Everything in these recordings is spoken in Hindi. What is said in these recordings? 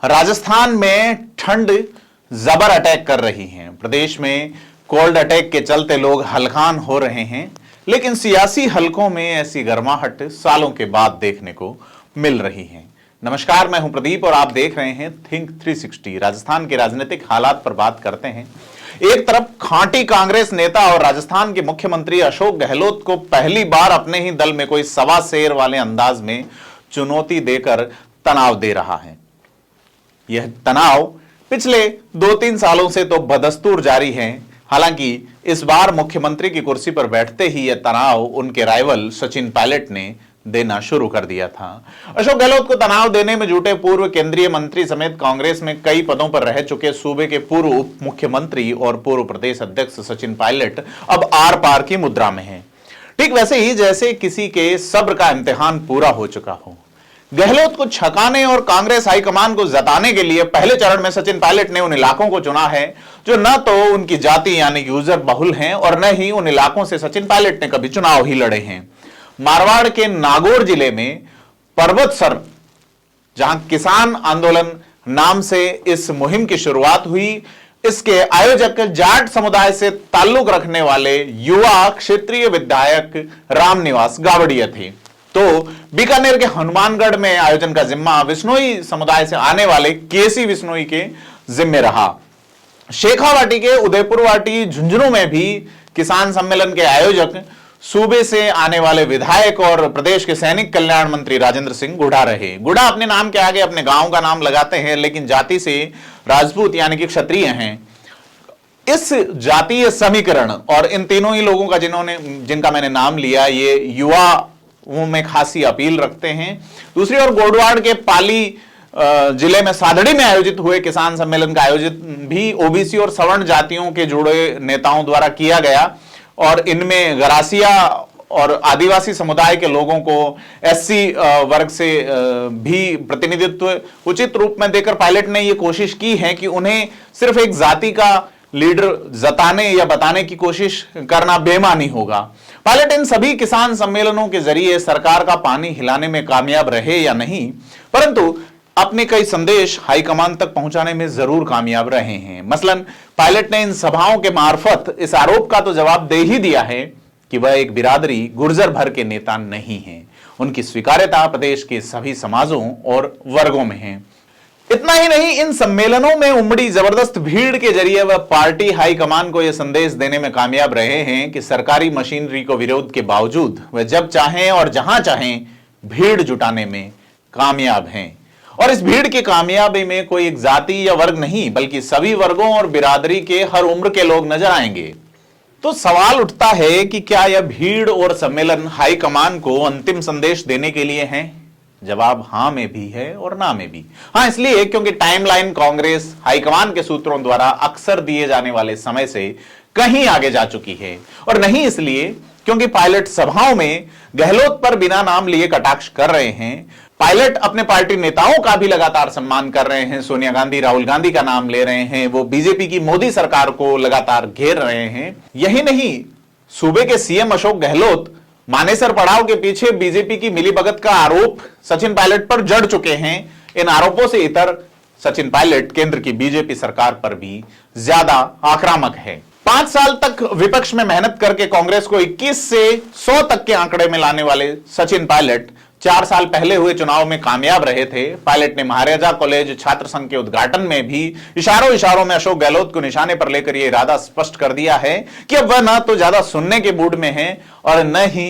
राजस्थान में ठंड जबर अटैक कर रही है। प्रदेश में कोल्ड अटैक के चलते लोग हलकान हो रहे हैं, लेकिन सियासी हलकों में ऐसी गर्माहट सालों के बाद देखने को मिल रही है। नमस्कार, मैं हूं प्रदीप और आप देख रहे हैं थिंक 360। राजस्थान के राजनीतिक हालात पर बात करते हैं। एक तरफ खांटी कांग्रेस नेता और राजस्थान के मुख्यमंत्री अशोक गहलोत को पहली बार अपने ही दल में कोई सवा शेर वाले अंदाज में चुनौती देकर तनाव दे रहा है। यह तनाव पिछले 2-3 सालों से तो बदस्तूर जारी है। हालांकि इस बार मुख्यमंत्री की कुर्सी पर बैठते ही यह तनाव उनके राइवल सचिन पायलट ने देना शुरू कर दिया था। अशोक गहलोत को तनाव देने में जुटे पूर्व केंद्रीय मंत्री समेत कांग्रेस में कई पदों पर रह चुके सूबे के पूर्व उप मुख्यमंत्री और पूर्व प्रदेश अध्यक्ष सचिन पायलट अब आर पार की मुद्रा में हैं। ठीक वैसे ही जैसे किसी के सब्र का इम्तिहान पूरा हो चुका हो। गहलोत को छकाने और कांग्रेस हाईकमान को जताने के लिए पहले चरण में सचिन पायलट ने उन इलाकों को चुना है जो न तो उनकी जाति यानी यूजर बहुल हैं और न ही उन इलाकों से सचिन पायलट ने कभी चुनाव ही लड़े हैं। मारवाड़ के नागौर जिले में पर्वतसर, जहां किसान आंदोलन नाम से इस मुहिम की शुरुआत हुई, इसके आयोजक जाट समुदाय से ताल्लुक रखने वाले युवा क्षेत्रीय विधायक रामनिवास गावड़िया थे। तो बीकानेर के हनुमानगढ़ में आयोजन का जिम्मा विश्नोई समुदाय से आने वाले केसी विश्नोई के जिम्मे रहा। शेखावाटी के उदयपुरवाटी झुंझुनू में भी किसान सम्मेलन के आयोजक सूबे से आने वाले विधायक और प्रदेश के सैनिक कल्याण मंत्री राजेंद्र सिंह गुढ़ा रहे। गुढ़ा अपने नाम के आगे अपने गांव का नाम लगाते हैं, लेकिन जाति से राजपूत यानी कि क्षत्रिय हैं। इस जातीय समीकरण और इन तीनों ही लोगों का जिनका मैंने नाम लिया, ये युवा में खासी अपील रखते हैं। दूसरी ओर गोडवाड़ के पाली जिले में सादड़ी में आयोजित हुए किसान सम्मेलन का आयोजित भी ओबीसी और सवर्ण जातियों के जुड़े नेताओं द्वारा किया गया और इनमें गरासिया और आदिवासी समुदाय के लोगों को एससी वर्ग से भी प्रतिनिधित्व उचित रूप में देकर पायलट ने यह कोशिश की है कि उन्हें सिर्फ एक जाति का लीडर जताने या बताने की कोशिश करना बेईमानी होगा। पायलट इन सभी किसान सम्मेलनों के जरिए सरकार का पानी हिलाने में कामयाब रहे या नहीं, परंतु अपने कई संदेश हाईकमान तक पहुंचाने में जरूर कामयाब रहे हैं। मसलन पायलट ने इन सभाओं के मार्फत इस आरोप का तो जवाब दे ही दिया है कि वह एक बिरादरी गुर्जर भर के नेता नहीं है। उनकी स्वीकार्यता प्रदेश के सभी समाजों और वर्गों में है। इतना ही नहीं, इन सम्मेलनों में उमड़ी जबरदस्त भीड़ के जरिए वह पार्टी हाईकमान को यह संदेश देने में कामयाब रहे हैं कि सरकारी मशीनरी को विरोध के बावजूद वह जब चाहें और जहां चाहें भीड़ जुटाने में कामयाब हैं। और इस भीड़ की कामयाबी में कोई एक जाति या वर्ग नहीं, बल्कि सभी वर्गों और बिरादरी के हर उम्र के लोग नजर आएंगे। तो सवाल उठता है कि क्या यह भीड़ और सम्मेलन हाईकमान को अंतिम संदेश देने के लिए हैं? जवाब हां में भी है और ना में भी। हां इसलिए क्योंकि टाइमलाइन कांग्रेस हाईकमान के सूत्रों द्वारा अक्सर दिए जाने वाले समय से कहीं आगे जा चुकी है, और नहीं इसलिए क्योंकि पायलट सभाओं में गहलोत पर बिना नाम लिए कटाक्ष कर रहे हैं। पायलट अपने पार्टी नेताओं का भी लगातार सम्मान कर रहे हैं। सोनिया गांधी, राहुल गांधी का नाम ले रहे हैं। वो बीजेपी की मोदी सरकार को लगातार घेर रहे हैं। यही नहीं, सूबे के सीएम अशोक गहलोत मानेसर पड़ाव के पीछे बीजेपी की मिलीभगत का आरोप सचिन पायलट पर जड़ चुके हैं। इन आरोपों से इतर सचिन पायलट केंद्र की बीजेपी सरकार पर भी ज्यादा आक्रामक है। 5 साल तक विपक्ष में मेहनत करके कांग्रेस को 21 से 100 तक के आंकड़े में लाने वाले सचिन पायलट 4 साल पहले हुए चुनाव में कामयाब रहे थे। पायलट ने महाराजा कॉलेज छात्र संघ के उद्घाटन में भी इशारों में अशोक गहलोत को निशाने पर लेकर यह इरादा स्पष्ट कर दिया है कि अब वह न तो ज्यादा सुनने के मूड में है और न ही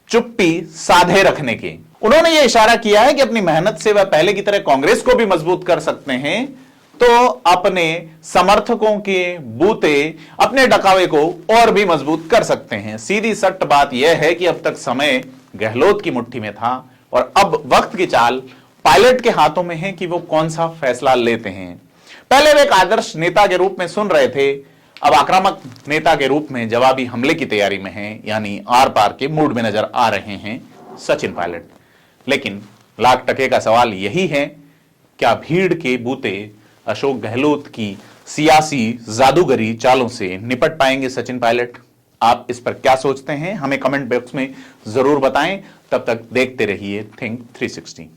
चुप्पी साधे रखने के। उन्होंने यह इशारा किया है कि अपनी मेहनत से वह पहले की तरह कांग्रेस को भी मजबूत कर सकते हैं, तो अपने समर्थकों के बूते, अपने डकावे को और भी मजबूत कर सकते हैं। सीधी सट्ट बात यह है कि अब तक समय गहलोत की मुट्ठी में था और अब वक्त की चाल पायलट के हाथों में है कि वो कौन सा फैसला लेते हैं। पहले वे एक आदर्श नेता के रूप में सुन रहे थे, अब आक्रामक नेता के रूप में जवाबी हमले की तैयारी में हैं, यानी आर पार के मूड में नजर आ रहे हैं सचिन पायलट। लेकिन लाख टके का सवाल यही है, क्या भीड़ के बूते अशोक गहलोत की सियासी जादूगरी चालों से निपट पाएंगे सचिन पायलट? आप इस पर क्या सोचते हैं, हमें कमेंट बॉक्स में जरूर बताएं। तब तक देखते रहिए थिंक 360।